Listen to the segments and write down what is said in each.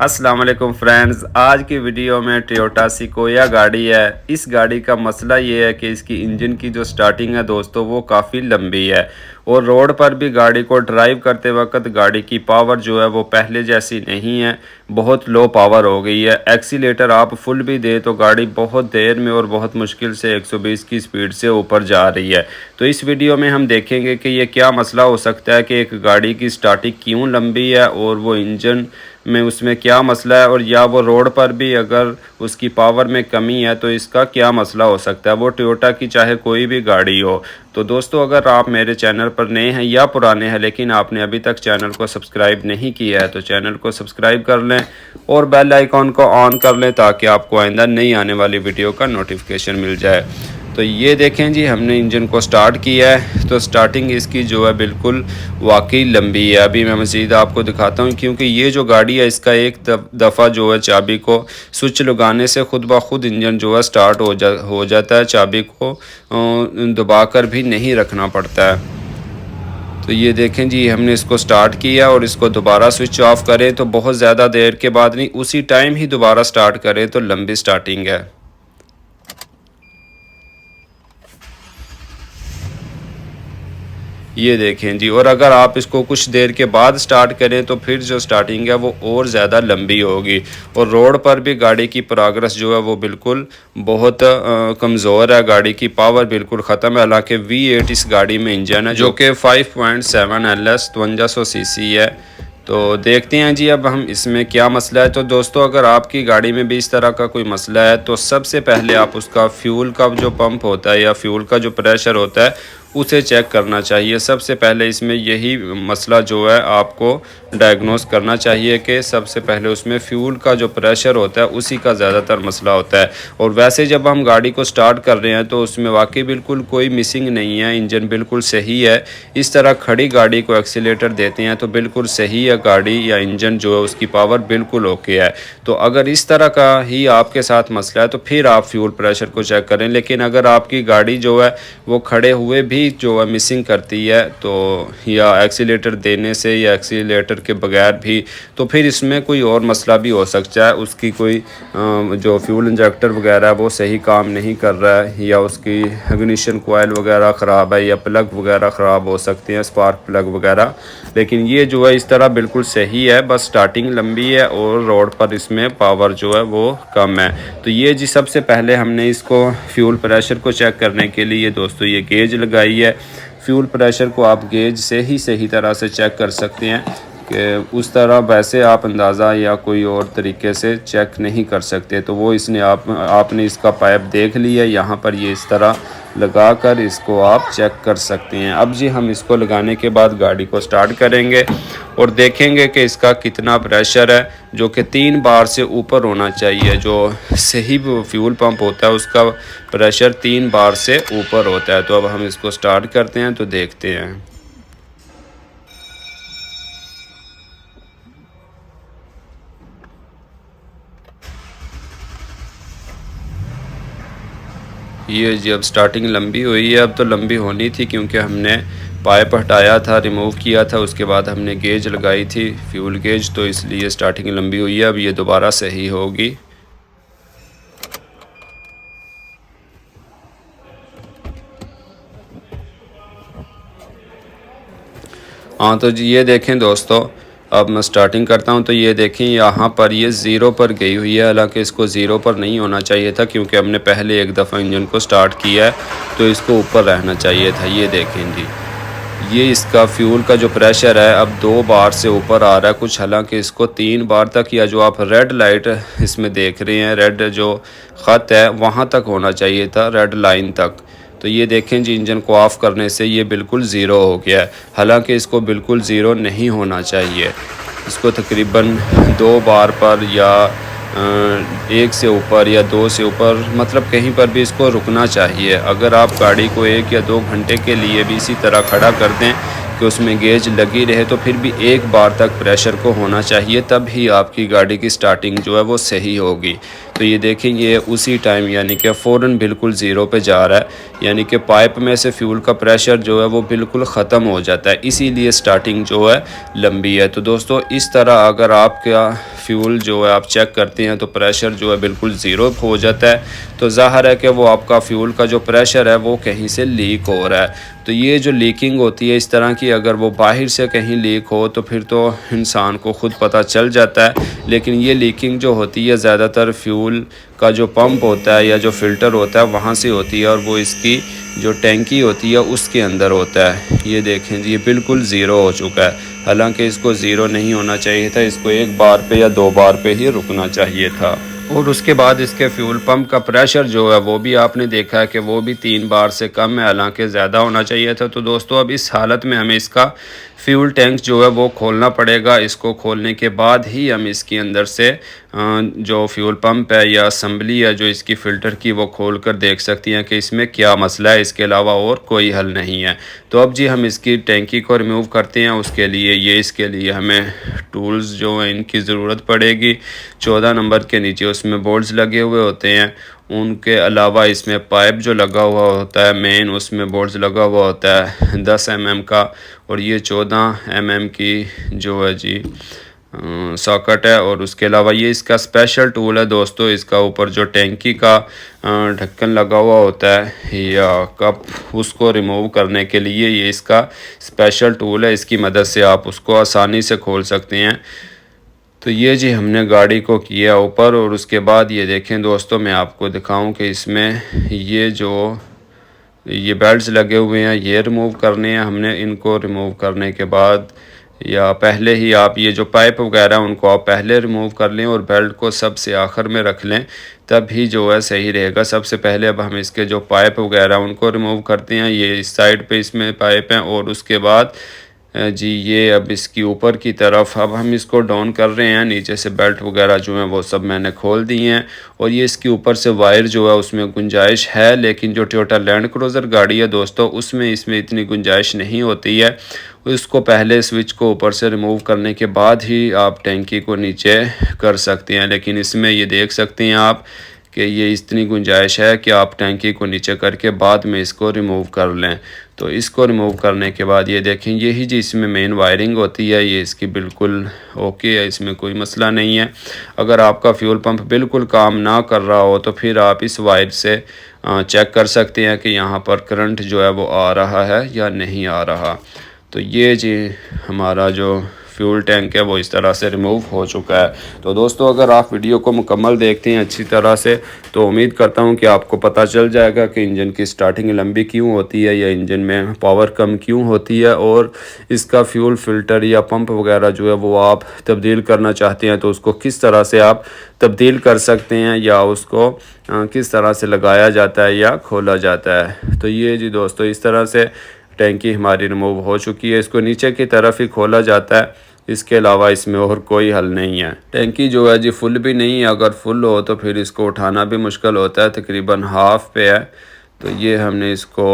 अस्सलाम वालेकुम फ्रेंड्स, आज की वीडियो में टोयोटा सिकोया गाड़ी है। इस गाड़ी का मसला ये है कि इसकी इंजन की जो स्टार्टिंग है दोस्तों वो काफ़ी लंबी है और रोड पर भी गाड़ी को ड्राइव करते वक्त गाड़ी की पावर जो है वो पहले जैसी नहीं है, बहुत लो पावर हो गई है। एक्सीलेटर आप फुल भी दे तो गाड़ी बहुत देर में और बहुत मुश्किल से 120 की स्पीड से ऊपर जा रही है। तो इस वीडियो में हम देखेंगे कि ये क्या मसला हो सकता है कि एक गाड़ी की स्टार्टिंग क्यों लंबी है और वो इंजन में उसमें क्या मसला है, और या वो रोड पर भी अगर उसकी पावर में कमी है तो इसका क्या मसला हो सकता है, वो टोयोटा की चाहे कोई भी गाड़ी हो। तो दोस्तों, अगर आप मेरे चैनल पर नए हैं या पुराने हैं लेकिन आपने अभी तक चैनल को सब्सक्राइब नहीं किया है तो चैनल को सब्सक्राइब कर लें और बेल आइकॉन को ऑन कर लें ताकि आपको आइंदा नई आने वाली वीडियो का नोटिफिकेशन मिल जाए। तो ये देखें जी, हमने इंजन को स्टार्ट किया है तो स्टार्टिंग इसकी जो है बिल्कुल वाकई लंबी है। अभी मैं मज़ीद आपको दिखाता हूँ क्योंकि ये जो गाड़ी है इसका एक दफ़ा जो है चाबी को स्विच लगाने से खुद ब खुद इंजन जो है स्टार्ट हो जाता है, चाबी को दबाकर भी नहीं रखना पड़ता है। तो ये देखें जी, हमने इसको स्टार्ट किया और इसको दोबारा स्विच ऑफ करें तो बहुत ज़्यादा देर के बाद नहीं, उसी टाइम ही दोबारा स्टार्ट करें तो लंबी स्टार्टिंग है। ये देखें जी, और अगर आप इसको कुछ देर के बाद स्टार्ट करें तो फिर जो स्टार्टिंग है वो और ज़्यादा लंबी होगी और रोड पर भी गाड़ी की प्रोग्रेस जो है वो बिल्कुल बहुत कमज़ोर है। गाड़ी की पावर बिल्कुल ख़त्म है। हालांकि V8 इस गाड़ी में इंजन है जो कि 5.7 LS 5200 सीसी है। तो देखते हैं जी अब हम इसमें क्या मसला है। तो दोस्तों, अगर आपकी गाड़ी में भी इस तरह का कोई मसला है तो सबसे पहले आप उसका फ्यूल का जो पंप होता है या फ्यूल का जो प्रेशर होता है उसे चेक करना चाहिए। सबसे पहले इसमें यही मसला जो है आपको डायग्नोस करना चाहिए कि सबसे पहले उसमें फ्यूल का जो प्रेशर होता है उसी का ज़्यादातर मसला होता है। और वैसे जब हम गाड़ी को स्टार्ट कर रहे हैं तो उसमें वाकई बिल्कुल कोई मिसिंग नहीं है, इंजन बिल्कुल सही है। इस तरह खड़ी गाड़ी को एक्सीलेटर देते हैं तो बिल्कुल सही है गाड़ी या इंजन जो है उसकी पावर बिल्कुल ओके है। तो अगर इस तरह का ही आपके साथ मसला है तो फिर आप फ्यूल प्रेशर को चेक करें। लेकिन अगर आपकी गाड़ी जो है वो खड़े हुए भी जो है मिसिंग करती है तो या एक्सीलेटर देने से या एक्सीलेटर के बगैर भी, तो फिर इसमें कोई और मसला भी हो सकता है। उसकी कोई जो फ्यूल इंजेक्टर वगैरह है वो सही काम नहीं कर रहा है या उसकी इग्निशन कॉइल वगैरह ख़राब है या प्लग वगैरह ख़राब हो सकते हैं, स्पार्क प्लग वगैरह। लेकिन ये जो है इस तरह बिल्कुल सही है, बस स्टार्टिंग लंबी है और रोड पर इसमें पावर जो है वो कम है। तो ये जी सबसे पहले हमने इसको फ्यूल प्रेशर को चेक करने के लिए दोस्तों ये गेज लगाई है। फ्यूल प्रेशर को आप गेज से ही सही तरह से चेक कर सकते हैं कि उस तरह वैसे आप अंदाज़ा या कोई और तरीके से चेक नहीं कर सकते। तो वो इसने आपने इसका पाइप देख लिया, यहाँ पर ये इस तरह लगाकर इसको आप चेक कर सकते हैं। अब जी हम इसको लगाने के बाद गाड़ी को स्टार्ट करेंगे और देखेंगे कि इसका कितना प्रेशर है, जो कि 3 बार से ऊपर होना चाहिए। जो सही फ्यूल पंप होता है उसका प्रेशर 3 बार से ऊपर होता है। तो अब हम इसको स्टार्ट करते हैं तो देखते हैं। ये जी अब स्टार्टिंग लंबी हुई है। अब तो लंबी होनी थी क्योंकि हमने पाइप हटाया था, रिमूव किया था, उसके बाद हमने गेज लगाई थी फ्यूल गेज, तो इसलिए स्टार्टिंग लंबी हुई है। अब ये दोबारा सही होगी। हाँ तो जी ये देखें दोस्तों, अब मैं स्टार्टिंग करता हूँ तो ये देखें यहाँ पर ये ज़ीरो पर गई हुई है। हालांकि इसको ज़ीरो पर नहीं होना चाहिए था क्योंकि हमने पहले एक दफ़ा इंजन को स्टार्ट किया है तो इसको ऊपर रहना चाहिए था। ये देखें जी, ये इसका फ्यूल का जो प्रेशर है अब 2 बार से ऊपर आ रहा है कुछ, हालांकि इसको 3 बार तक, या जो आप रेड लाइट इसमें देख रहे हैं, रेड जो ख़त है वहाँ तक होना चाहिए था, रेड लाइन तक। तो ये देखें जी, इंजन को ऑफ़ करने से ये बिल्कुल ज़ीरो हो गया है। हालांकि इसको बिल्कुल ज़ीरो नहीं होना चाहिए। इसको तकरीबन 2 बार पर या 1 से ऊपर या 2 से ऊपर, मतलब कहीं पर भी इसको रुकना चाहिए। अगर आप गाड़ी को 1 या 2 घंटे के लिए भी इसी तरह खड़ा कर दें कि उसमें गेज लगी रहे तो फिर भी 1 बार तक प्रेशर को होना चाहिए, तब ही आपकी गाड़ी की स्टार्टिंग जो है वो सही होगी। तो ये देखें, ये उसी टाइम यानी कि फ़ौरन बिल्कुल ज़ीरो पे जा रहा है, यानी कि पाइप में से फ्यूल का प्रेशर जो है वो बिल्कुल ख़त्म हो जाता है, इसीलिए स्टार्टिंग जो है लंबी है। तो दोस्तों, इस तरह अगर आपका फ्यूल जो है आप चेक करते हैं तो प्रेशर जो है बिल्कुल ज़ीरो हो जाता है, तो ज़ाहिर है कि वो आपका फ्यूल का जो प्रेशर है वो कहीं से लीक हो रहा है। तो ये जो लीकिंग होती है इस तरह की, अगर वो बाहर से कहीं लीक हो तो फिर तो इंसान को ख़ुद पता चल जाता है, लेकिन ये लीकिंग जो होती है ज़्यादातर फ्यूल का जो पंप होता है या जो फ़िल्टर होता है वहाँ से होती है, और वो इसकी जो टैंकी होती है उसके अंदर होता है। ये देखें जी, ये बिल्कुल ज़ीरो हो चुका है, हालांकि इसको ज़ीरो नहीं होना चाहिए था, इसको एक बार पे या दो बार पे ही रुकना चाहिए था। और उसके बाद इसके फ्यूल पंप का प्रेशर जो है वो भी आपने देखा है कि वो भी 3 बार से कम है, हालांकि ज़्यादा होना चाहिए था। तो दोस्तों अब इस हालत में हमें इसका फ्यूल टैंक जो है वो खोलना पड़ेगा। इसको खोलने के बाद ही हम इसके अंदर से जो फ्यूल पंप है या असम्बली है जो इसकी फ़िल्टर की, वो खोल कर देख सकती हैं कि इसमें क्या मसला है, इसके अलावा और कोई हल नहीं है। तो अब जी हम इसकी टैंकी को रिमूव करते हैं। उसके लिए इसके लिए हमें टूल्स जो हैं इनकी ज़रूरत पड़ेगी। 14 नंबर के नीचे उसमें बोल्ट्स लगे हुए होते हैं, उनके अलावा इसमें पाइप जो लगा हुआ होता है मेन, उसमें बोल्ट्स लगा हुआ होता है 10 mm का, और ये 14 mm की जो है जी सॉकेट है। और उसके अलावा ये इसका स्पेशल टूल है दोस्तों, इसका ऊपर जो टैंकी का ढक्कन लगा हुआ होता है या कप, उसको रिमूव करने के लिए ये इसका स्पेशल टूल है। इसकी मदद से आप उसको आसानी से खोल सकते हैं। तो ये जी हमने गाड़ी को किया ऊपर, और उसके बाद ये देखें दोस्तों, मैं आपको दिखाऊं कि इसमें ये बेल्ट्स लगे हुए हैं, ये रिमूव करने हैं हमने। इनको रिमूव करने के बाद या पहले ही आप ये जो पाइप वगैरह उनको आप पहले रिमूव कर लें और बेल्ट को सबसे आखिर में रख लें, तब ही जो है सही रहेगा। सबसे पहले अब हम इसके जो पाइप वगैरह उनको रिमूव करते हैं। ये इस साइड पे इसमें पाइप हैं, और उसके बाद जी ये अब इसकी ऊपर की तरफ अब हम इसको डाउन कर रहे हैं। नीचे से बेल्ट वगैरह जो है वो सब मैंने खोल दी हैं, और ये इसके ऊपर से वायर जो है उसमें गुंजाइश है, लेकिन जो टोयोटा लैंड क्रूज़र गाड़ी है दोस्तों उसमें इसमें इतनी गुंजाइश नहीं होती है। इसको पहले स्विच को ऊपर से रिमूव करने के बाद ही आप टैंकी को नीचे कर सकते हैं, लेकिन इसमें ये देख सकते हैं आप कि ये इतनी गुंजाइश है कि आप टैंकी को नीचे करके बाद में इसको रिमूव कर लें। तो इसको रिमूव करने के बाद ये देखें, यही जी इसमें मेन वायरिंग होती है, ये इसकी बिल्कुल ओके है, इसमें कोई मसला नहीं है। अगर आपका फ्यूल पंप बिल्कुल काम ना कर रहा हो तो फिर आप इस वायर से चेक कर सकते हैं कि यहाँ पर करंट जो है वो आ रहा है या नहीं आ रहा। तो ये जी हमारा जो फ्यूल टैंक है वो इस तरह से रिमूव हो चुका है। तो दोस्तों अगर आप वीडियो को मुकम्मल देखते हैं अच्छी तरह से, तो उम्मीद करता हूं कि आपको पता चल जाएगा कि इंजन की स्टार्टिंग लंबी क्यों होती है या इंजन में पावर कम क्यों होती है, और इसका फ्यूल फ़िल्टर या पंप वगैरह जो है वो आप तब्दील करना चाहते हैं तो उसको किस तरह से आप तब्दील कर सकते हैं, या उसको किस तरह से लगाया जाता है या खोला जाता है। तो ये जी दोस्तों इस तरह से टैंकी हमारी रिमूव हो चुकी है। इसको नीचे की तरफ ही खोला जाता है, इसके अलावा इसमें और कोई हल नहीं है। टैंकी जो है जी फुल भी नहीं है, अगर फुल हो तो फिर इसको उठाना भी मुश्किल होता है, तकरीबन हाफ पे है। तो ये हमने इसको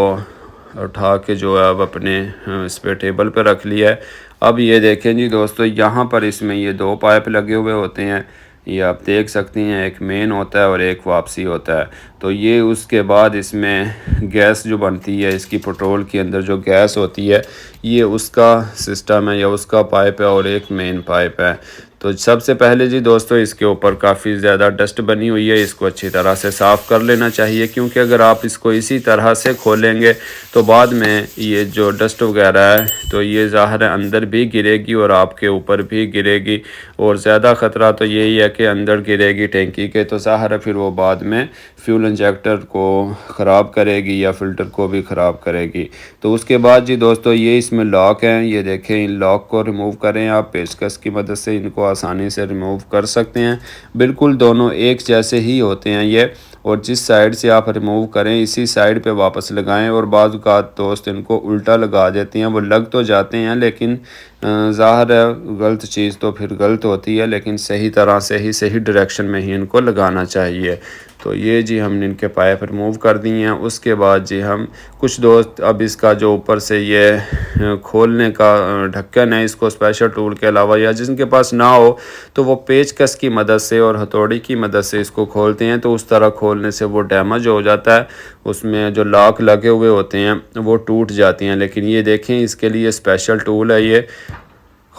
उठा के जो है अब अपने इस पे टेबल पे रख लिया है। अब ये देखें जी दोस्तों, यहाँ पर इसमें ये 2 पाइप लगे हुए होते हैं, ये आप देख सकती हैं, एक मेन होता है और एक वापसी होता है। तो ये उसके बाद इसमें गैस जो बनती है, इसकी पेट्रोल के अंदर जो गैस होती है, ये उसका सिस्टम है या उसका पाइप है, और एक मेन पाइप है। तो सबसे पहले जी दोस्तों इसके ऊपर काफ़ी ज़्यादा डस्ट बनी हुई है, इसको अच्छी तरह से साफ़ कर लेना चाहिए, क्योंकि अगर आप इसको इसी तरह से खोलेंगे तो बाद में ये जो डस्ट वगैरह है तो ये ज़ाहिर है अंदर भी गिरेगी और आपके ऊपर भी गिरेगी, और ज़्यादा ख़तरा तो यही है कि अंदर गिरेगी टैंकी के, तो ज़ाहिर है फिर वो बाद में फ्यूल इंजेक्टर को ख़राब करेगी या फ़िल्टर को भी ख़राब करेगी। तो उसके बाद जी दोस्तों ये इसमें लॉक हैं, ये देखें, इन लॉक को रिमूव करें आप पेचकस की मदद से, इनको आसानी से रिमूव कर सकते हैं। बिल्कुल दोनों एक जैसे ही होते हैं ये, और जिस साइड से आप रिमूव करें इसी साइड पे वापस लगाएं। और बाज़ औक़ात दोस्त इनको उल्टा लगा देते हैं, वो लग तो जाते हैं लेकिन ज़ाहिर है गलत चीज़ तो फिर गलत होती है, लेकिन सही तरह से ही सही डायरेक्शन में ही इनको लगाना चाहिए। तो ये जी हमने इनके पाइप रिमूव कर दिए हैं। उसके बाद जी हम कुछ दोस्त अब इसका जो ऊपर से ये खोलने का ढक्कन है, इसको स्पेशल टूल के अलावा या जिनके पास ना हो तो वो पेचकस की मदद से और हथौड़ी की मदद से इसको खोलते हैं। तो उस तरह खोलने से वो डैमेज हो जाता है, उसमें जो लॉक लगे हुए होते हैं वो टूट जाती हैं। लेकिन ये देखें, इसके लिए स्पेशल टूल है, ये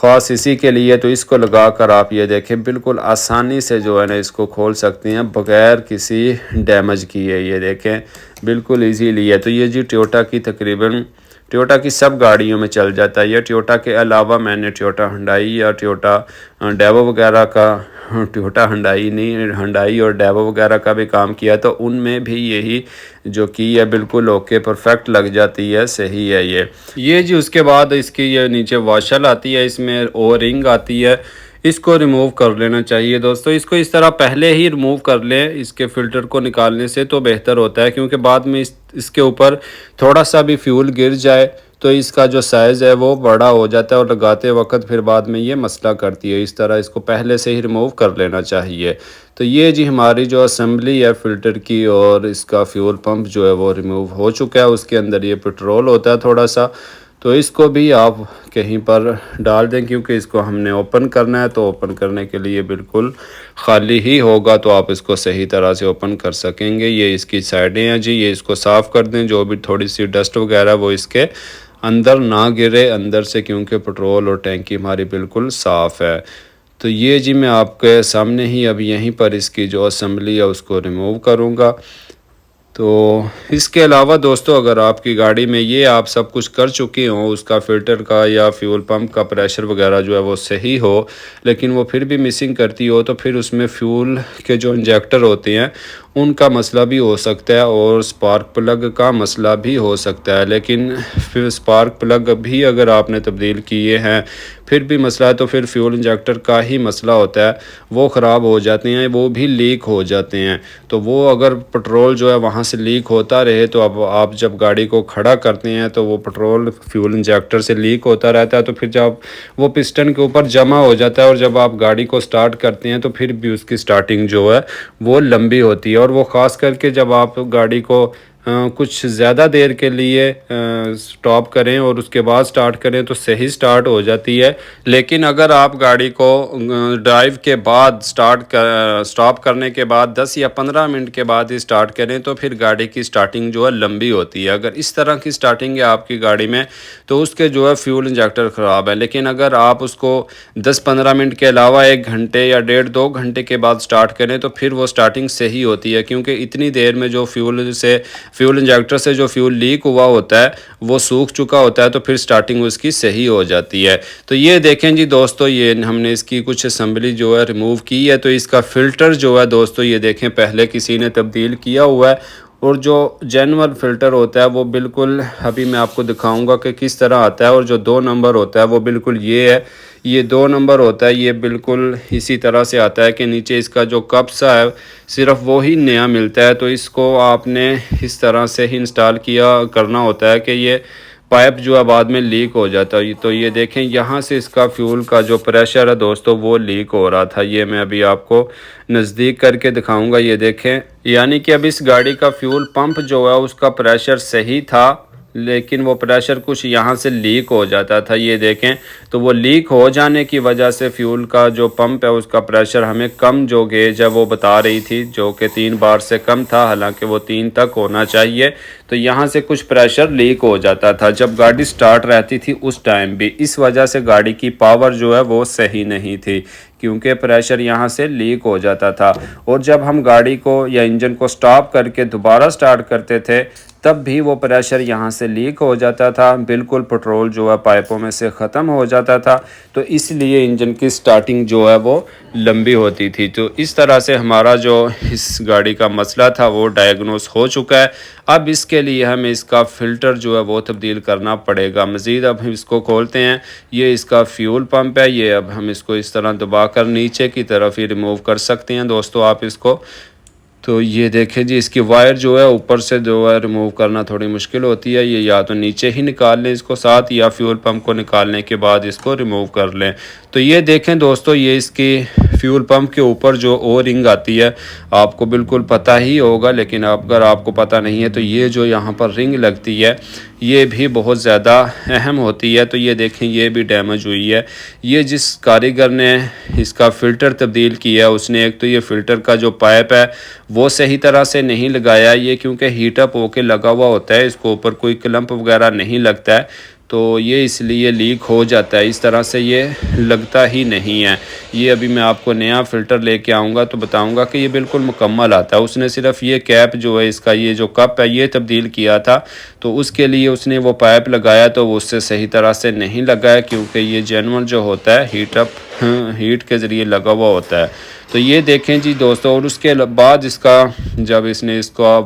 ख़ास इसी के लिए। तो इसको लगा कर आप ये देखें बिल्कुल आसानी से जो है ना इसको खोल सकते हैं बग़ैर किसी डैमेज किए। ये देखें बिल्कुल इजीली है। तो ये जी टोयोटा की तकरीबन टोयोटा की सब गाड़ियों में चल जाता है। ये टोयोटा के अलावा मैंने टोयोटा हुंडई या टोयोटा डेवो वगैरह का, टोयोटा हुंडई नहीं, हुंडई और डेवो वगैरह का भी काम किया, तो उनमें भी यही जो की है बिल्कुल ओके परफेक्ट लग जाती है, सही है ये जी। उसके बाद इसकी ये नीचे वॉशल आती है, इसमें ओ रिंग आती है, इसको रिमूव कर लेना चाहिए दोस्तों। इसको इस तरह पहले ही रिमूव कर लें, इसके फ़िल्टर को निकालने से तो बेहतर होता है, क्योंकि बाद में इसके ऊपर थोड़ा सा भी फ्यूल गिर जाए तो इसका जो साइज़ है वो बड़ा हो जाता है और लगाते वक्त फिर बाद में ये मसला करती है। इस तरह इसको पहले से ही रिमूव कर लेना चाहिए। तो ये जी हमारी जो असेंबली है फ़िल्टर की और इसका फ्यूल पंप जो है वो रिमूव हो चुका है। उसके अंदर ये पेट्रोल होता है थोड़ा सा, तो इसको भी आप कहीं पर डाल दें, क्योंकि इसको हमने ओपन करना है। तो ओपन करने के लिए बिल्कुल ख़ाली ही होगा, तो आप इसको सही तरह से ओपन कर सकेंगे। ये इसकी साइडें हैं जी, ये इसको साफ़ कर दें, जो भी थोड़ी सी डस्ट वगैरह वो इसके अंदर ना गिरे अंदर से, क्योंकि पेट्रोल और टैंकी हमारी बिल्कुल साफ़ है। तो ये जी मैं आपके सामने ही अब यहीं पर इसकी जो असेंबली है उसको रिमूव करूँगा। तो इसके अलावा दोस्तों अगर आपकी गाड़ी में ये आप सब कुछ कर चुके हों, उसका फ़िल्टर का या फ्यूल पंप का प्रेशर वगैरह जो है वो सही हो, लेकिन वो फिर भी मिसिंग करती हो, तो फिर उसमें फ्यूल के जो इंजेक्टर होते हैं उनका मसला भी हो सकता है और स्पार्क प्लग का मसला भी हो सकता है। लेकिन फिर स्पार्क प्लग भी अगर आपने तब्दील किए हैं फिर भी मसला है, तो फिर फ्यूल इंजेक्टर का ही मसला होता है, वो ख़राब हो जाते हैं, वो भी लीक हो जाते हैं। तो वो अगर पेट्रोल जो है वहाँ से लीक होता रहे, तो अब आप जब गाड़ी को खड़ा करते हैं तो वो पेट्रोल फ्यूल इंजेक्टर से लीक होता रहता है, तो फिर जब वो पिस्टन के ऊपर जमा हो जाता है और जब आप गाड़ी को स्टार्ट करते हैं तो फिर भी उसकी स्टार्टिंग जो है वो लंबी होती है। और वो ख़ास करके जब आप गाड़ी को कुछ ज़्यादा देर के लिए स्टॉप करें और उसके बाद स्टार्ट करें तो सही स्टार्ट हो जाती है। लेकिन अगर आप गाड़ी को ड्राइव के बाद स्टॉप करने के बाद 10 या 15 मिनट के बाद ही स्टार्ट करें तो फिर गाड़ी की स्टार्टिंग जो है लंबी होती है। अगर इस तरह की स्टार्टिंग है आपकी गाड़ी में तो उसके जो है फ्यूल इंजेक्टर ख़राब है। लेकिन अगर आप उसको 10-15 मिनट के अलावा 1 घंटे या 1.5-2 घंटे के बाद स्टार्ट करें तो फिर वो स्टार्टिंग सही होती है, क्योंकि इतनी देर में जो फ्यूल इंजेक्टर से जो फ्यूल लीक हुआ होता है वो सूख चुका होता है, तो फिर स्टार्टिंग उसकी सही हो जाती है। तो ये देखें जी दोस्तों, ये हमने इसकी कुछ असेंबली जो है रिमूव की है। तो इसका फ़िल्टर जो है दोस्तों ये देखें पहले किसी ने तब्दील किया हुआ है, और जो जेनुइन फ़िल्टर होता है वो बिल्कुल अभी मैं आपको दिखाऊंगा कि किस तरह आता है। और जो 2 नंबर होता है वो बिल्कुल ये है, ये 2 नंबर होता है, ये बिल्कुल इसी तरह से आता है कि नीचे इसका जो कप सा है सिर्फ वो ही नया मिलता है। तो इसको आपने इस तरह से ही इंस्टॉल करना होता है कि ये पाइप जो है बाद में लीक हो जाता है। तो ये देखें यहाँ से इसका फ्यूल का जो प्रेशर है दोस्तों वो लीक हो रहा था। ये मैं अभी आपको नज़दीक करके दिखाऊंगा। ये देखें, यानी कि अब इस गाड़ी का फ्यूल पंप जो है उसका प्रेशर सही था, लेकिन वो प्रेशर कुछ यहाँ से लीक हो जाता था। ये देखें, तो वो लीक हो जाने की वजह से फ्यूल का जो पंप है उसका प्रेशर हमें कम जो गेज है वो बता रही थी, जो कि 3 बार से कम था, हालांकि वो 3 तक होना चाहिए। तो यहाँ से कुछ प्रेशर लीक हो जाता था जब गाड़ी स्टार्ट रहती थी उस टाइम भी। इस वजह से गाड़ी की पावर जो है वो सही नहीं थी, क्योंकि प्रेशर यहाँ से लीक हो जाता था। और जब हम गाड़ी को या इंजन को स्टॉप करके दोबारा स्टार्ट करते थे तब भी वो प्रेशर यहाँ से लीक हो जाता था, बिल्कुल पेट्रोल जो है पाइपों में से ख़त्म हो जाता था। तो इसलिए इंजन की स्टार्टिंग जो है वो लंबी होती थी। तो इस तरह से हमारा जो इस गाड़ी का मसला था वो डायग्नोस हो चुका है। अब इसके लिए हमें इसका फ़िल्टर जो है वो तब्दील करना पड़ेगा मज़ीद। अब हम इसको खोलते हैं, ये इसका फ्यूल पंप है, ये अब हम इसको इस तरह दबाकर नीचे की तरफ ही रिमूव कर सकते हैं दोस्तों आप इसको। तो ये देखें जी, इसकी वायर जो है ऊपर से जो है रिमूव करना थोड़ी मुश्किल होती है। ये या तो नीचे ही निकाल लें इसको साथ, या फ्यूल पंप को निकालने के बाद इसको रिमूव कर लें। तो ये देखें दोस्तों, ये इसकी फ्यूल पंप के ऊपर जो ओ रिंग आती है आपको बिल्कुल पता ही होगा, लेकिन अगर आपको पता नहीं है तो ये जो यहाँ पर रिंग लगती है ये भी बहुत ज़्यादा अहम होती है। तो ये देखें, ये भी डैमेज हुई है। ये जिस कारीगर ने इसका फ़िल्टर तब्दील किया है उसने एक तो ये फ़िल्टर का जो पाइप है वो सही तरह से नहीं लगाया, ये क्योंकि हीटअप होके लगा हुआ होता है, इसको ऊपर कोई क्लम्प वगैरह नहीं लगता है। तो ये इसलिए लीक हो जाता है। इस तरह से ये लगता ही नहीं है। ये अभी मैं आपको नया फ़िल्टर लेके आऊँगा तो बताऊँगा कि ये बिल्कुल मुकम्मल आता है। उसने सिर्फ ये कैप जो है इसका, ये जो कप है ये तब्दील किया था, तो उसके लिए उसने वो पाइप लगाया तो वो उससे सही तरह से नहीं लगा है, क्योंकि ये जेन्युइन जो होता है हीट के ज़रिए लगा हुआ होता है। तो ये देखें जी दोस्तों, और उसके बाद इसका जब इसने इसका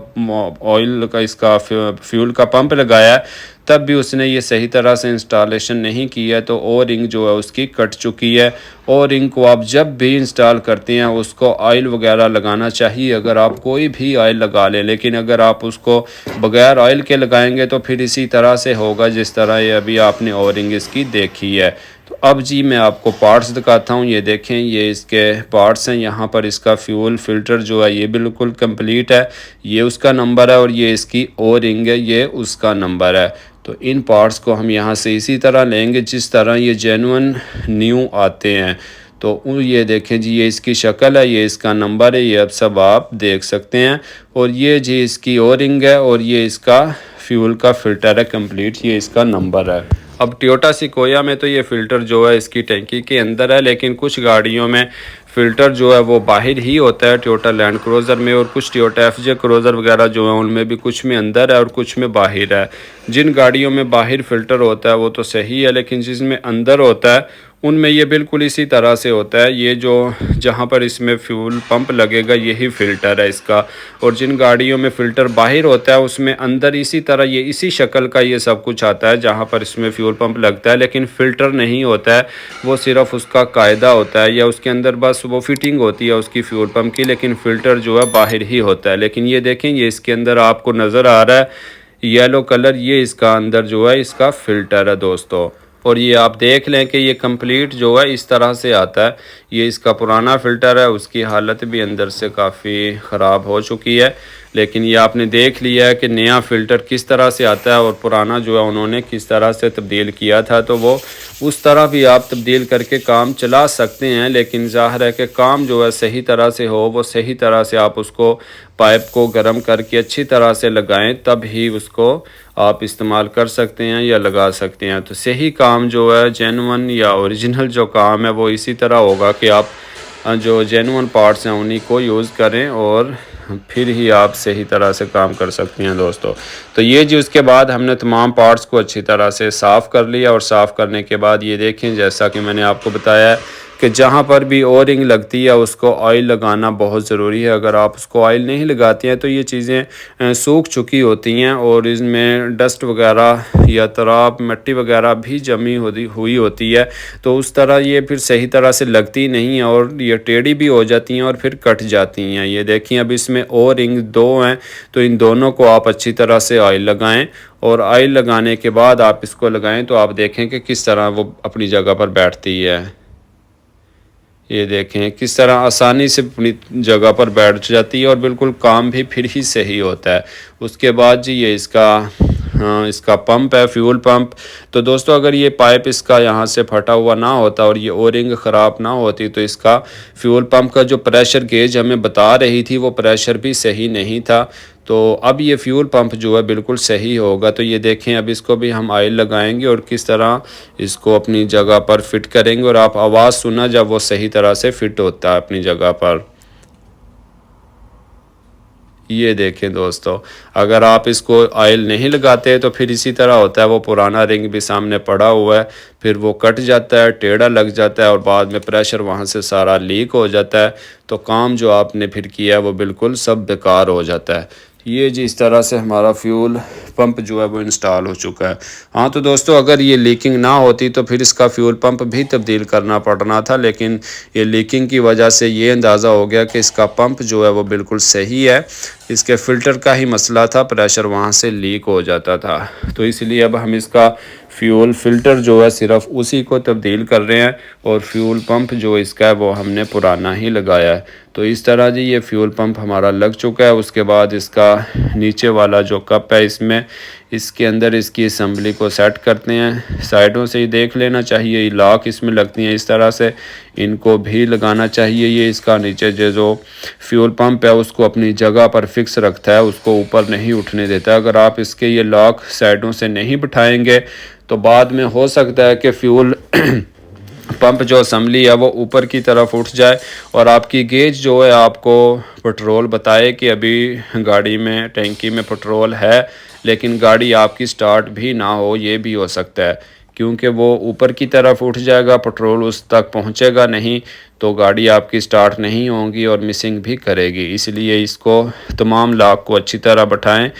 ऑयल का इसका फ्यूल का पंप लगाया तब भी उसने ये सही तरह से इंस्टॉलेशन नहीं किया, तो ओ रिंग जो है उसकी कट चुकी है। ओ रिंग को आप जब भी इंस्टॉल करते हैं उसको ऑयल वगैरह लगाना चाहिए। अगर आप कोई भी ऑयल लगा लें, लेकिन अगर आप उसको बगैर ऑयल के लगाएंगे तो फिर इसी तरह से होगा जिस तरह ये अभी आपने ओ रिंग इसकी देखी है। तो अब जी मैं आपको पार्ट्स दिखाता हूँ। ये देखें, ये इसके पार्ट्स हैं। यहाँ पर इसका फ्यूल फ़िल्टर जो है ये बिल्कुल कंप्लीट है। ये उसका नंबर है और ये इसकी ओ रिंग है, ये उसका नंबर है। तो इन पार्ट्स को हम यहाँ से इसी तरह लेंगे जिस तरह ये जेन्युइन न्यू आते हैं। तो ये देखें जी, ये इसकी शक्ल है, ये इसका नंबर है, ये अब सब आप देख सकते हैं। और ये जी इसकी ओ रिंग है और ये इसका फ्यूल का फ़िल्टर है कंप्लीट, ये इसका नंबर है। अब टोयोटा सिकोया में तो ये फ़िल्टर जो है इसकी टैंकी के अंदर है, लेकिन कुछ गाड़ियों में फ़िल्टर जो है वो बाहर ही होता है। टोयोटा लैंड क्रूज़र में और कुछ टोयोटा एफजे क्रूज़र वगैरह जो है उनमें भी कुछ में अंदर है और कुछ में बाहर है। जिन गाड़ियों में बाहर फ़िल्टर होता है वो तो सही है, लेकिन जिसमें अंदर होता है उनमें ये बिल्कुल इसी तरह से होता है। ये जो जहाँ पर इसमें फ्यूल पंप लगेगा यही फ़िल्टर है इसका। और जिन गाड़ियों में फ़िल्टर बाहर होता है उसमें अंदर इसी तरह ये इसी शक्ल का ये सब कुछ आता है जहाँ पर इसमें फ्यूल पंप लगता है, लेकिन फ़िल्टर नहीं होता है। वो सिर्फ उसका कायदा होता है या उसके अंदर बस वो फिटिंग होती है उसकी फ्यूल पंप की, लेकिन फ़िल्टर जो है बाहर ही होता है। लेकिन ये देखें, ये इसके अंदर आपको नज़र आ रहा है येलो कलर, ये इसका अंदर जो है इसका फ़िल्टर है दोस्तों। और ये आप देख लें कि ये कंप्लीट जो है इस तरह से आता है। ये इसका पुराना फ़िल्टर है, उसकी हालत भी अंदर से काफ़ी ख़राब हो चुकी है, लेकिन ये आपने देख लिया है कि नया फ़िल्टर किस तरह से आता है और पुराना जो है उन्होंने किस तरह से तब्दील किया था। तो वो उस तरह भी आप तब्दील करके काम चला सकते हैं, लेकिन ज़ाहिर है कि काम जो है सही तरह से हो, वो सही तरह से आप उसको पाइप को गर्म करके अच्छी तरह से लगाएं, तब ही उसको आप इस्तेमाल कर सकते हैं या लगा सकते हैं। तो सही काम जो है जेन्युइन या ओरिजिनल जो काम है वो इसी तरह होगा कि आप जो जेन्युइन पार्ट्स हैं उन्हीं को यूज़ करें और फिर ही आप सही तरह से काम कर सकते हैं दोस्तों। तो ये जी उसके बाद हमने तमाम पार्ट्स को अच्छी तरह से साफ़ कर लिया और साफ़ करने के बाद ये देखें, जैसा कि मैंने आपको बताया है कि जहाँ पर भी ओ रिंग लगती है उसको ऑयल लगाना बहुत ज़रूरी है। अगर आप उसको ऑयल नहीं लगाते हैं तो ये चीज़ें सूख चुकी होती हैं और इसमें डस्ट वगैरह या तराब मिट्टी वगैरह भी जमी हुई होती है, तो उस तरह ये फिर सही तरह से लगती नहीं है और ये टेढ़ी भी हो जाती हैं और फिर कट जाती हैं। ये देखिए, अब इसमें ओ रिंग दो हैं, तो इन दोनों को आप अच्छी तरह से ऑयल लगाएं और ऑयल लगाने के बाद आप इसको लगाएं तो आप देखें कि किस तरह वो अपनी जगह पर बैठती है। ये देखें किस तरह आसानी से अपनी जगह पर बैठ जाती है और बिल्कुल काम भी फिर ही सही होता है। उसके बाद जी ये इसका पंप है, फ्यूल पंप। तो दोस्तों अगर ये पाइप इसका यहाँ से फटा हुआ ना होता और ये ओ रिंग ख़राब ना होती तो इसका फ्यूल पंप का जो प्रेशर गेज हमें बता रही थी वो प्रेशर भी सही नहीं था। तो अब ये फ्यूल पंप जो है बिल्कुल सही होगा। तो ये देखें, अब इसको भी हम ऑयल लगाएंगे और किस तरह इसको अपनी जगह पर फिट करेंगे और आप आवाज़ सुना जब वो सही तरह से फिट होता है अपनी जगह पर। ये देखें दोस्तों, अगर आप इसको ऑयल नहीं लगाते तो फिर इसी तरह होता है, वो पुराना रिंग भी सामने पड़ा हुआ है, फिर वो कट जाता है, टेढ़ा लग जाता है और बाद में प्रेशर वहाँ से सारा लीक हो जाता है। तो काम जो आपने फिर किया है वो बिल्कुल सब बेकार हो जाता है। ये जी इस तरह से हमारा फ्यूल पंप जो है वो इंस्टॉल हो चुका है। हाँ तो दोस्तों, अगर ये लीकिंग ना होती तो फिर इसका फ्यूल पंप भी तब्दील करना पड़ना था, लेकिन ये लीकिंग की वजह से ये अंदाज़ा हो गया कि इसका पंप जो है वो बिल्कुल सही है। इसके फ़िल्टर का ही मसला था, प्रेशर वहाँ से लीक हो जाता था। तो इसलिए अब हम इसका फ्यूल फ़िल्टर जो है सिर्फ उसी को तब्दील कर रहे हैं और फ्यूल पंप जो इसका है वो हमने पुराना ही लगाया है। तो इस तरह जी ये फ्यूल पंप हमारा लग चुका है। उसके बाद इसका नीचे वाला जो कप है इसमें इसके अंदर इसकी असम्बली को सेट करते हैं। साइडों से ही देख लेना चाहिए, ये लॉक इसमें लगती हैं इस तरह से, इनको भी लगाना चाहिए। ये इसका नीचे जो फ्यूल पंप है उसको अपनी जगह पर फिक्स रखता है, उसको ऊपर नहीं उठने देता। अगर आप इसके ये लॉक साइडों से नहीं बिठाएंगे तो बाद में हो सकता है कि फ्यूल पंप जो असम्बली है वो ऊपर की तरफ उठ जाए और आपकी गेज जो है आपको पेट्रोल बताए कि अभी गाड़ी में टैंकी में पेट्रोल है, लेकिन गाड़ी आपकी स्टार्ट भी ना हो। ये भी हो सकता है क्योंकि वो ऊपर की तरफ उठ जाएगा, पेट्रोल उस तक पहुंचेगा नहीं तो गाड़ी आपकी स्टार्ट नहीं होगी और मिसिंग भी करेगी। इसलिए इसको तमाम लॉक को अच्छी तरह बैठाएं,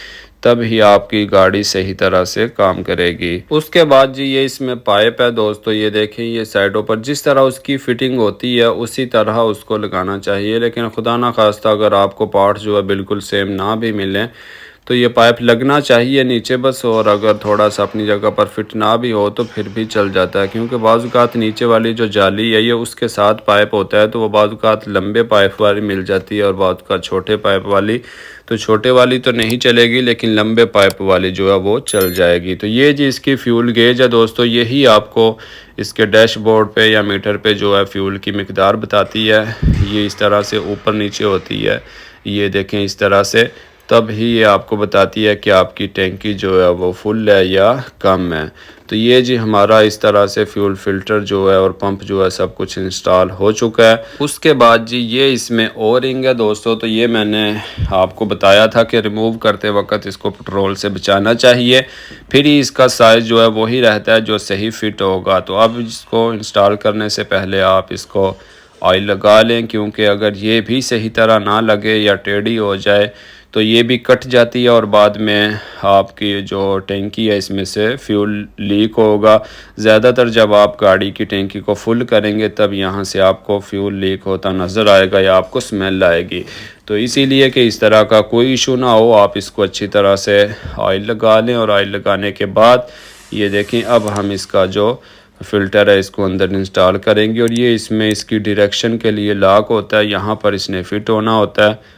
तब ही आपकी गाड़ी सही तरह से काम करेगी। उसके बाद जी ये इसमें पाइप है दोस्तों, ये देखें ये साइडों पर जिस तरह उसकी फिटिंग होती है उसी तरह उसको लगाना चाहिए। लेकिन खुदा ना खास्ता अगर आपको पार्ट जो है बिल्कुल सेम ना भी मिले तो ये पाइप लगना चाहिए नीचे बस, और अगर थोड़ा सा अपनी जगह पर फिट ना भी हो तो फिर भी चल जाता है। क्योंकि बाज़-औक़ात नीचे वाली जो जाली है ये उसके साथ पाइप होता है, तो वो बाज़-औक़ात लंबे पाइप वाली मिल जाती है और बाज़-औक़ात छोटे पाइप वाली, तो छोटे वाली तो नहीं चलेगी लेकिन लंबे पाइप वाली जो है वो चल जाएगी। तो ये जी इसकी फ्यूल गेज है दोस्तों, यही आपको इसके डैशबोर्ड पे या मीटर पे जो है फ्यूल की मिकदार बताती है। ये इस तरह से ऊपर नीचे होती है, ये देखें इस तरह से, तब ही ये आपको बताती है कि आपकी टैंकी जो है वो फुल है या कम है। तो ये जी हमारा इस तरह से फ्यूल फिल्टर जो है और पंप जो है सब कुछ इंस्टॉल हो चुका है। उसके बाद जी ये इसमें ओ रिंग है दोस्तों, तो ये मैंने आपको बताया था कि रिमूव करते वक्त इसको पेट्रोल से बचाना चाहिए, फिर ही इसका साइज़ जो है वही रहता है जो सही फिट होगा। तो अब इसको इंस्टॉल करने से पहले आप इसको ऑयल लगा लें, क्योंकि अगर ये भी सही तरह ना लगे या टेढ़ी हो जाए तो ये भी कट जाती है और बाद में आपकी जो टैंकी है इसमें से फ्यूल लीक होगा। ज़्यादातर जब आप गाड़ी की टैंकी को फुल करेंगे तब यहाँ से आपको फ्यूल लीक होता नज़र आएगा या आपको स्मेल आएगी। तो इसीलिए कि इस तरह का कोई इशू ना हो, आप इसको अच्छी तरह से ऑयल लगा लें। और ऑयल लगाने के बाद ये देखें अब हम इसका जो फ़िल्टर है इसको अंदर इंस्टॉल करेंगे। और ये इसमें इसकी डायरेक्शन के लिए लॉक होता है, यहाँ पर इसने फिट होना होता है।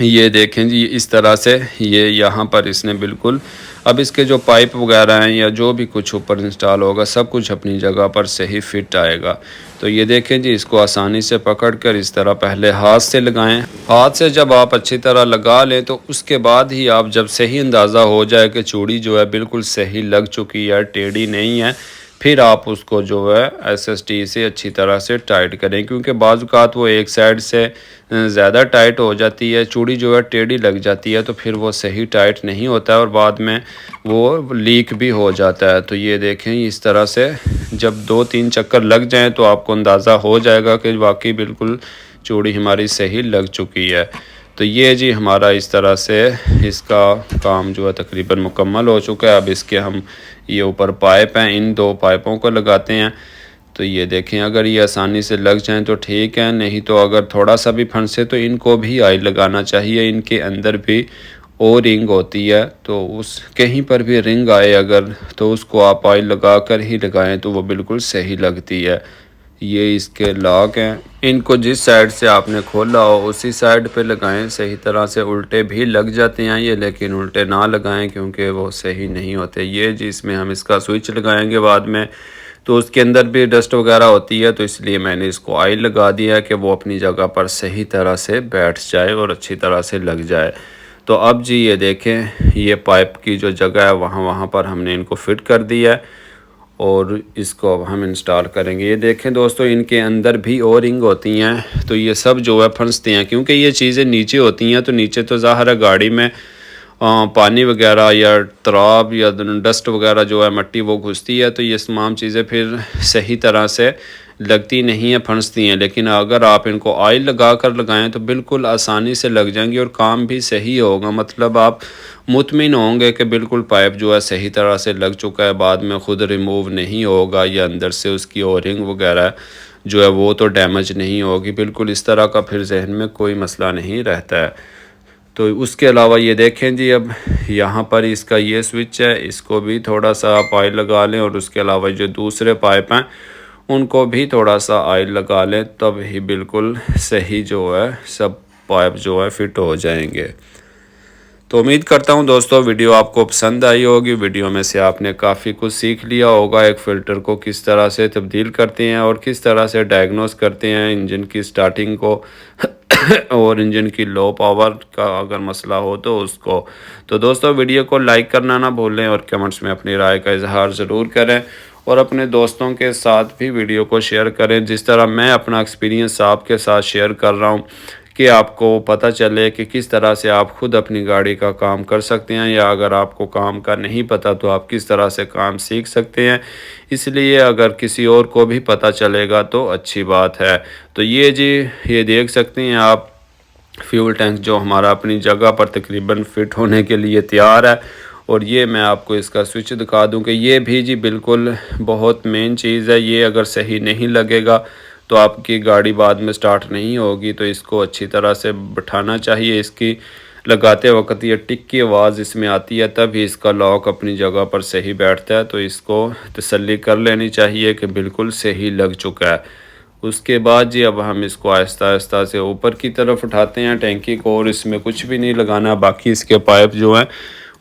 ये देखें जी इस तरह से ये यहाँ पर इसने बिल्कुल, अब इसके जो पाइप वगैरह हैं या जो भी कुछ ऊपर इंस्टॉल होगा सब कुछ अपनी जगह पर सही फिट आएगा। तो ये देखें जी इसको आसानी से पकड़ कर इस तरह पहले हाथ से लगाएं। हाथ से जब आप अच्छी तरह लगा लें तो उसके बाद ही आप जब सही अंदाज़ा हो जाए कि चूड़ी जो है बिल्कुल सही लग चुकी है, टेढ़ी नहीं है, फिर आप उसको जो है SST से अच्छी तरह से टाइट करें। क्योंकि बाज़-औक़ात वो एक साइड से ज़्यादा टाइट हो जाती है, चूड़ी जो है टेढ़ी लग जाती है, तो फिर वो सही टाइट नहीं होता है और बाद में वो लीक भी हो जाता है। तो ये देखें इस तरह से जब 2-3 चक्कर लग जाएं तो आपको अंदाज़ा हो जाएगा कि वाकई बिल्कुल चूड़ी हमारी सही लग चुकी है। तो ये जी हमारा इस तरह से इसका काम जो है तकरीबन मुकम्मल हो चुका है। अब इसके हम ये ऊपर पाइप हैं, इन 2 पाइपों को लगाते हैं। तो ये देखें अगर ये आसानी से लग जाएं तो ठीक है, नहीं तो अगर थोड़ा सा भी फंसे तो इनको भी ऑयल लगाना चाहिए। इनके अंदर भी ओ रिंग होती है, तो उस कहीं पर भी रिंग आए अगर तो उसको आप ऑयल लगा कर ही लगाएं तो वो बिल्कुल सही लगती है। ये इसके लॉक हैं, इनको जिस साइड से आपने खोला हो उसी साइड पे लगाएं। सही तरह से उल्टे भी लग जाते हैं ये, लेकिन उल्टे ना लगाएं क्योंकि वो सही नहीं होते। ये जिसमें हम इसका स्विच लगाएंगे बाद में, तो उसके अंदर भी डस्ट वगैरह होती है, तो इसलिए मैंने इसको ऑयल लगा दिया कि वो अपनी जगह पर सही तरह से बैठ जाए और अच्छी तरह से लग जाए। तो अब जी ये देखें ये पाइप की जो जगह है वहाँ पर हमने इनको फिट कर दिया है और इसको अब हम इंस्टॉल करेंगे। ये देखें दोस्तों इनके अंदर भी ओ रिंग होती हैं, तो ये सब जो है फंसते हैं क्योंकि ये चीज़ें नीचे होती हैं। तो नीचे तो ज़ाहिर है गाड़ी में पानी वगैरह या तराब या डस्ट वगैरह जो है मिट्टी वो घुसती है, तो ये तमाम चीज़ें फिर सही तरह से लगती नहीं है, फंसती हैं। लेकिन अगर आप इनको ऑयल लगा कर लगाएं तो बिल्कुल आसानी से लग जाएंगी और काम भी सही होगा। मतलब आप मुतमिन होंगे कि बिल्कुल पाइप जो है सही तरह से लग चुका है, बाद में ख़ुद रिमूव नहीं होगा या अंदर से उसकी ओरिंग वगैरह जो है वो तो डैमेज नहीं होगी। बिल्कुल इस तरह का फिर जहन में कोई मसला नहीं रहता है। तो उसके अलावा ये देखें जी अब यहाँ पर इसका ये स्विच है, इसको भी थोड़ा सा आप ऑयल लगा लें और उसके अलावा जो दूसरे पाइप हैं उनको भी थोड़ा सा ऑयल लगा लें, तब ही बिल्कुल सही जो है सब पाइप जो है फिट हो जाएंगे। तो उम्मीद करता हूं दोस्तों वीडियो आपको पसंद आई होगी। वीडियो में से आपने काफ़ी कुछ सीख लिया होगा, एक फ़िल्टर को किस तरह से तब्दील करते हैं और किस तरह से डायग्नोस करते हैं इंजन की स्टार्टिंग को और इंजन की लो पावर का अगर मसला हो तो उसको। तो दोस्तों वीडियो को लाइक करना ना भूलें और कमेंट्स में अपनी राय का इजहार ज़रूर करें और अपने दोस्तों के साथ भी वीडियो को शेयर करें, जिस तरह मैं अपना एक्सपीरियंस आपके साथ शेयर कर रहा हूँ कि आपको पता चले कि किस तरह से आप खुद अपनी गाड़ी का काम कर सकते हैं, या अगर आपको काम का नहीं पता तो आप किस तरह से काम सीख सकते हैं। इसलिए अगर किसी और को भी पता चलेगा तो अच्छी बात है। तो ये जी, ये देख सकते हैं आप फ्यूल टैंक जो हमारा अपनी जगह पर तकरीबन फिट होने के लिए तैयार है। और ये मैं आपको इसका स्विच दिखा दूं कि ये भी जी बिल्कुल बहुत मेन चीज़ है। ये अगर सही नहीं लगेगा तो आपकी गाड़ी बाद में स्टार्ट नहीं होगी। तो इसको अच्छी तरह से बैठाना चाहिए। इसकी लगाते वक्त ये टिक की आवाज़ इसमें आती है, तभी इसका लॉक अपनी जगह पर सही बैठता है। तो इसको तसल्ली कर लेनी चाहिए कि बिल्कुल सही लग चुका है। उसके बाद जी अब हम इसको आहिस्ता आहिस्ता से ऊपर की तरफ उठाते हैं टैंकी को, और इसमें कुछ भी नहीं लगाना। बाकी इसके पाइप जो हैं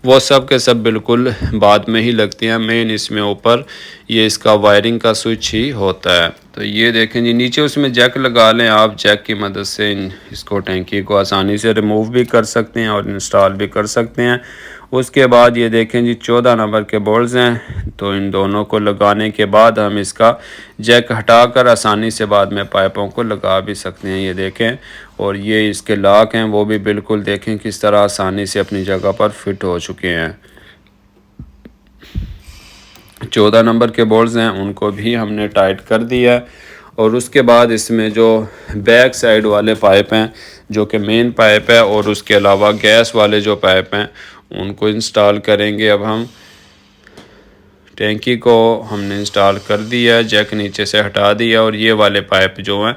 वो सब के सब बिल्कुल बाद में ही लगते हैं। मेन इसमें ऊपर ये इसका वायरिंग का स्विच ही होता है। तो ये देखें जी, नीचे उसमें जैक लगा लें आप। जैक की मदद से इसको टैंकी को आसानी से रिमूव भी कर सकते हैं और इंस्टॉल भी कर सकते हैं। उसके बाद ये देखें जी 14 नंबर के बोल्ट्स हैं, तो इन दोनों को लगाने के बाद हम इसका जैक हटाकर आसानी से बाद में पाइपों को लगा भी सकते हैं। ये देखें, और ये इसके लॉक हैं वो भी बिल्कुल देखें किस तरह आसानी से अपनी जगह पर फिट हो चुके हैं। 14 नंबर के बोल्ट्स हैं उनको भी हमने टाइट कर दिया है। और उसके बाद इसमें जो बैक साइड वाले पाइप हैं जो कि मेन पाइप है, और उसके अलावा गैस वाले जो पाइप हैं उनको इंस्टॉल करेंगे। अब हम टैंकी को हमने इंस्टॉल कर दिया है, जैक नीचे से हटा दिया, और ये वाले पाइप जो हैं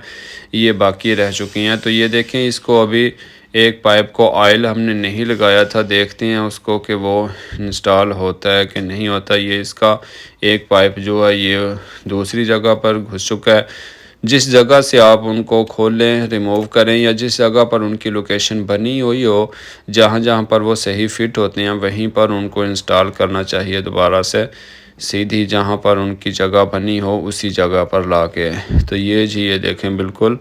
ये बाकी रह चुकी हैं। तो ये देखें, इसको अभी एक पाइप को ऑयल हमने नहीं लगाया था, देखते हैं उसको कि वो इंस्टॉल होता है कि नहीं होता। ये इसका एक पाइप जो है ये दूसरी जगह पर घुस चुका है। जिस जगह से आप उनको खोलें, रिमूव करें, या जिस जगह पर उनकी लोकेशन बनी हुई हो, जहाँ जहाँ पर वो सही फिट होते हैं वहीं पर उनको इंस्टॉल करना चाहिए दोबारा से, सीधी जहाँ पर उनकी जगह बनी हो उसी जगह पर ला के। तो ये जी, ये देखें बिल्कुल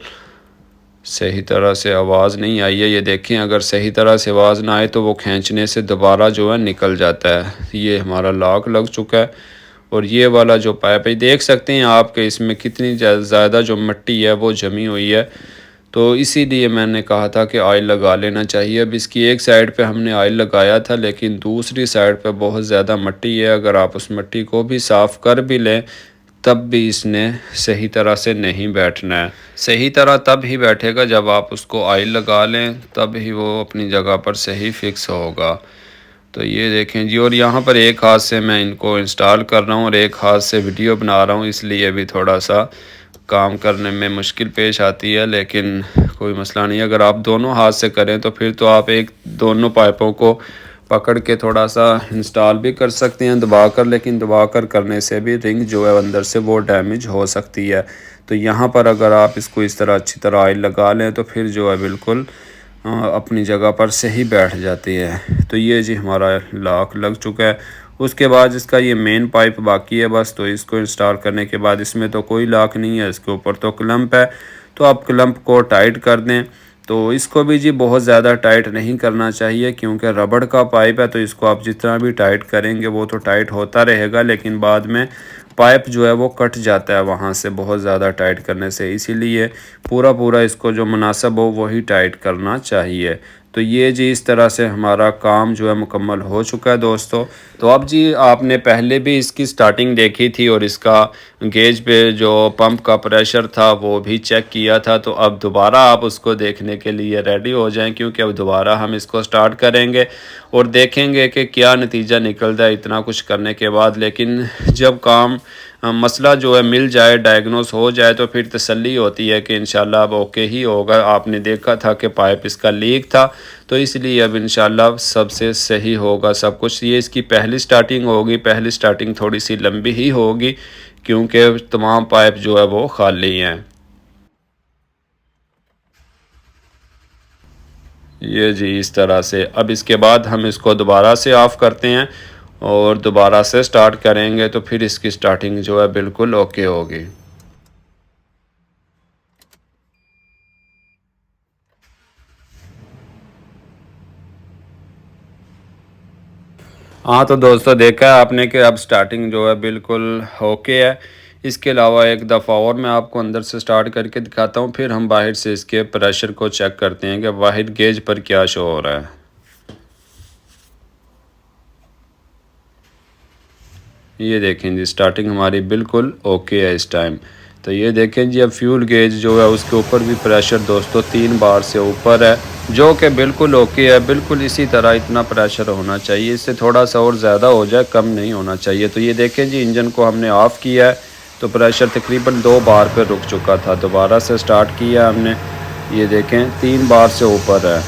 सही तरह से आवाज़ नहीं आई है। ये देखें, अगर सही तरह से आवाज़ ना आए तो वो खींचने से दोबारा जो है निकल जाता है। ये हमारा लॉक लग चुका है। और ये वाला जो पाइप है देख सकते हैं आप कि इसमें कितनी ज़्यादा जो मिट्टी है वो जमी हुई है। तो इसीलिए मैंने कहा था कि ऑयल लगा लेना चाहिए। अब इसकी एक साइड पे हमने ऑयल लगाया था, लेकिन दूसरी साइड पे बहुत ज़्यादा मिट्टी है। अगर आप उस मिट्टी को भी साफ़ कर भी लें तब भी इसने सही तरह से नहीं बैठना है। सही तरह तब ही बैठेगा जब आप उसको ऑयल लगा लें, तब ही वो अपनी जगह पर सही फिक्स होगा। तो ये देखें जी, और यहाँ पर एक हाथ से मैं इनको इंस्टॉल कर रहा हूँ और एक हाथ से वीडियो बना रहा हूँ, इसलिए भी थोड़ा सा काम करने में मुश्किल पेश आती है, लेकिन कोई मसला नहीं। अगर आप दोनों हाथ से करें तो फिर तो आप दोनों पाइपों को पकड़ के थोड़ा सा इंस्टॉल भी कर सकते हैं दबा कर, लेकिन दबा कर करने से भी रिंग जो है अंदर से वो डैमेज हो सकती है। तो यहाँ पर अगर आप इसको इस तरह अच्छी तरह ऑयल लगा लें तो फिर जो है बिल्कुल अपनी जगह पर सही बैठ जाती है। तो ये जी हमारा लॉक लग चुका है। उसके बाद इसका ये मेन पाइप बाकी है बस। तो इसको इंस्टॉल करने के बाद इसमें तो कोई लॉक नहीं है, इसके ऊपर तो क्लम्प है। तो आप क्लम्प को टाइट कर दें। तो इसको भी जी बहुत ज़्यादा टाइट नहीं करना चाहिए, क्योंकि रबड़ का पाइप है। तो इसको आप जितना भी टाइट करेंगे वो तो टाइट होता रहेगा, लेकिन बाद में पाइप जो है वो कट जाता है वहाँ से बहुत ज़्यादा टाइट करने से। इसीलिए पूरा इसको जो मुनासिब हो वही टाइट करना चाहिए। तो ये जी इस तरह से हमारा काम जो है मुकम्मल हो चुका है दोस्तों। तो अब जी आपने पहले भी इसकी स्टार्टिंग देखी थी और इसका गेज पे जो पंप का प्रेशर था वो भी चेक किया था। तो अब दोबारा आप उसको देखने के लिए रेडी हो जाएं, क्योंकि अब दोबारा हम इसको स्टार्ट करेंगे और देखेंगे कि क्या नतीजा निकलता है इतना कुछ करने के बाद। लेकिन जब काम मसला जो है मिल जाए, डायग्नोस हो जाए, तो फिर तसल्ली होती है कि इंशाल्लाह अब ओके ही होगा। आपने देखा था कि पाइप इसका लीक था, तो इसलिए अब इंशाल्लाह सबसे सही होगा सब कुछ। ये इसकी पहली स्टार्टिंग होगी। पहली स्टार्टिंग थोड़ी सी लंबी ही होगी, क्योंकि तमाम पाइप जो है वो खाली हैं। ये जी इस तरह से। अब इसके बाद हम इसको दोबारा से ऑफ़ करते हैं और दोबारा से स्टार्ट करेंगे तो फिर इसकी स्टार्टिंग जो है बिल्कुल ओके होगी। हाँ तो दोस्तों देखा है आपने कि अब स्टार्टिंग जो है बिल्कुल ओके है। इसके अलावा एक दफ़ा और मैं आपको अंदर से स्टार्ट करके दिखाता हूँ, फिर हम बाहर से इसके प्रेशर को चेक करते हैं कि वाहिद गेज पर क्या शो हो रहा है। ये देखें जी स्टार्टिंग हमारी बिल्कुल ओके है इस टाइम। तो ये देखें जी अब फ्यूल गेज जो है उसके ऊपर भी प्रेशर दोस्तों 3 बार से ऊपर है, जो कि बिल्कुल ओके है। बिल्कुल इसी तरह इतना प्रेशर होना चाहिए, इससे थोड़ा सा और ज़्यादा हो जाए, कम नहीं होना चाहिए। तो ये देखें जी इंजन को हमने ऑफ़ किया है तो प्रेशर तकरीबन 2 बार पर रुक चुका था। दोबारा से स्टार्ट किया हमने, ये देखें 3 बार से ऊपर है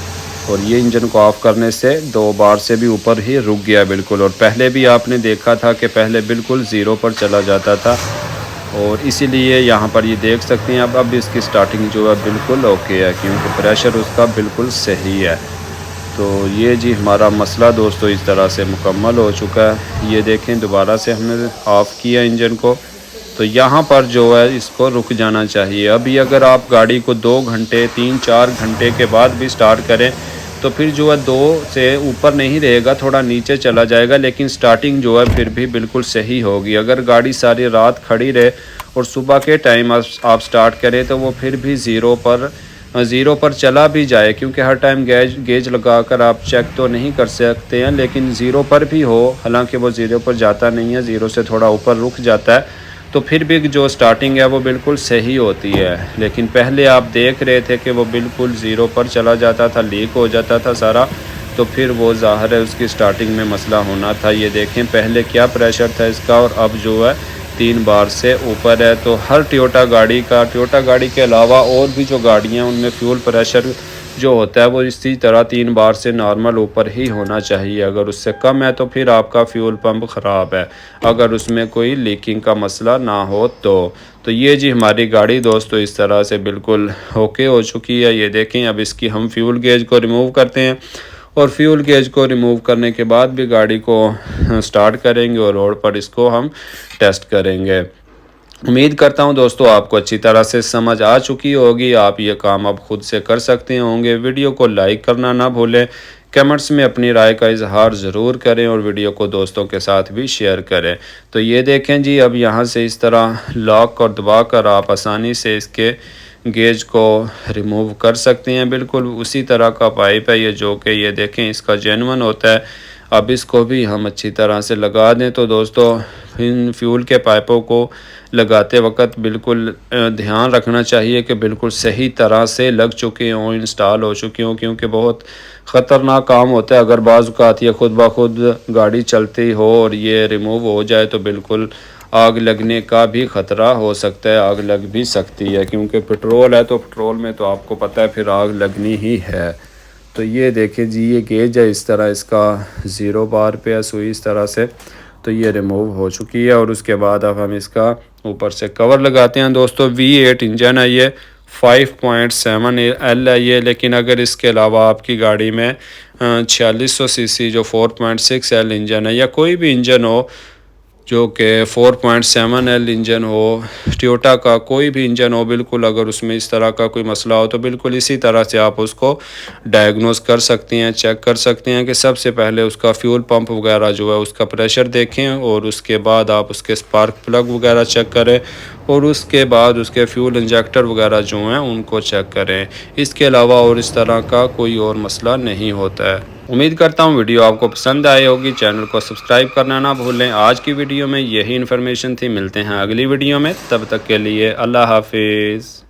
और ये इंजन को ऑफ़ करने से 2 बार से भी ऊपर ही रुक गया बिल्कुल। और पहले भी आपने देखा था कि पहले बिल्कुल ज़ीरो पर चला जाता था और इसीलिए यहाँ पर ये देख सकते हैं अब इसकी स्टार्टिंग जो है बिल्कुल ओके है, क्योंकि प्रेशर उसका बिल्कुल सही है। तो ये जी हमारा मसला दोस्तों इस तरह से मुकम्मल हो चुका है। ये देखें दोबारा से हमने ऑफ़ किया इंजन को, तो यहाँ पर जो है इसको रुक जाना चाहिए। अभी अगर आप गाड़ी को 2 घंटे 3-4 घंटे के बाद भी स्टार्ट करें तो फिर जो है 2 से ऊपर नहीं रहेगा, थोड़ा नीचे चला जाएगा, लेकिन स्टार्टिंग जो है फिर भी बिल्कुल सही होगी। अगर गाड़ी सारी रात खड़ी रहे और सुबह के टाइम आप स्टार्ट करें तो वो फिर भी ज़ीरो पर चला भी जाए, क्योंकि हर टाइम गेज लगाकर आप चेक तो नहीं कर सकते हैं, लेकिन ज़ीरो पर भी हो, हालांकि वो ज़ीरो पर जाता नहीं है, ज़ीरो से थोड़ा ऊपर रुक जाता है, तो फिर भी जो स्टार्टिंग है वो बिल्कुल सही होती है। लेकिन पहले आप देख रहे थे कि वो बिल्कुल ज़ीरो पर चला जाता था, लीक हो जाता था सारा, तो फिर वो ज़ाहिर है उसकी स्टार्टिंग में मसला होना था। ये देखें पहले क्या प्रेशर था इसका और अब जो है 3 बार से ऊपर है। तो हर टोयोटा गाड़ी के अलावा और भी जो गाड़ियाँ उनमें फ्यूल प्रेशर जो होता है वो इसी तरह 3 बार से नॉर्मल ऊपर ही होना चाहिए। अगर उससे कम है तो फिर आपका फ्यूल पंप ख़राब है, अगर उसमें कोई लीकिंग का मसला ना हो तो ये जी हमारी गाड़ी दोस्तों इस तरह से बिल्कुल ओके हो चुकी है। ये देखें अब इसकी हम फ्यूल गेज को रिमूव करते हैं और फ्यूल गेज को रिमूव करने के बाद भी गाड़ी को स्टार्ट करेंगे और रोड पर इसको हम टेस्ट करेंगे। उम्मीद करता हूं दोस्तों आपको अच्छी तरह से समझ आ चुकी होगी, आप ये काम अब खुद से कर सकते होंगे। वीडियो को लाइक करना ना भूलें, कमेंट्स में अपनी राय का इजहार ज़रूर करें और वीडियो को दोस्तों के साथ भी शेयर करें। तो ये देखें जी अब यहाँ से इस तरह लॉक और दबा कर आप आसानी से इसके गेज को रिमूव कर सकते हैं। बिल्कुल उसी तरह का पाइप है ये, जो कि ये देखें इसका जेन्युइन होता है। अब इसको भी हम अच्छी तरह से लगा दें। तो दोस्तों इन फ्यूल के पाइपों को लगाते वक्त बिल्कुल ध्यान रखना चाहिए कि बिल्कुल सही तरह से लग चुके हों, इंस्टॉल हो चुके हों, क्योंकि बहुत ख़तरनाक काम होता है। अगर बाज़ औक़ात ये खुद ब खुद गाड़ी चलती हो और ये रिमूव हो जाए तो बिल्कुल आग लगने का भी ख़तरा हो सकता है, आग लग भी सकती है, क्योंकि पेट्रोल है तो पेट्रोल में तो आपको पता है फिर आग लगनी ही है। तो ये देखिए जी ये गेज है इस तरह, इसका 0 बार पे है सुई इस तरह से, तो ये रिमूव हो चुकी है। और उसके बाद अब हम इसका ऊपर से कवर लगाते हैं। दोस्तों V8 इंजन है ये, 5.7L है ये, लेकिन अगर इसके अलावा आपकी गाड़ी में 4600 सीसी जो 4.6L इंजन है या कोई भी इंजन हो जो कि 4.7L इंजन हो, टोयोटा का कोई भी इंजन हो, बिल्कुल अगर उसमें इस तरह का कोई मसला हो तो बिल्कुल इसी तरह से आप उसको डायग्नोस कर सकते हैं, चेक कर सकते हैं कि सबसे पहले उसका फ्यूल पंप वगैरह जो है उसका प्रेशर देखें और उसके बाद आप उसके स्पार्क प्लग वगैरह चेक करें और उसके बाद उसके फ्यूल इंजेक्टर वगैरह जो हैं उनको चेक करें। इसके अलावा और इस तरह का कोई और मसला नहीं होता है। उम्मीद करता हूँ वीडियो आपको पसंद आई होगी। चैनल को सब्सक्राइब करना ना भूलें। आज की वीडियो में यही इन्फॉर्मेशन थी, मिलते हैं अगली वीडियो में, तब तक के लिए अल्लाह हाफिज़।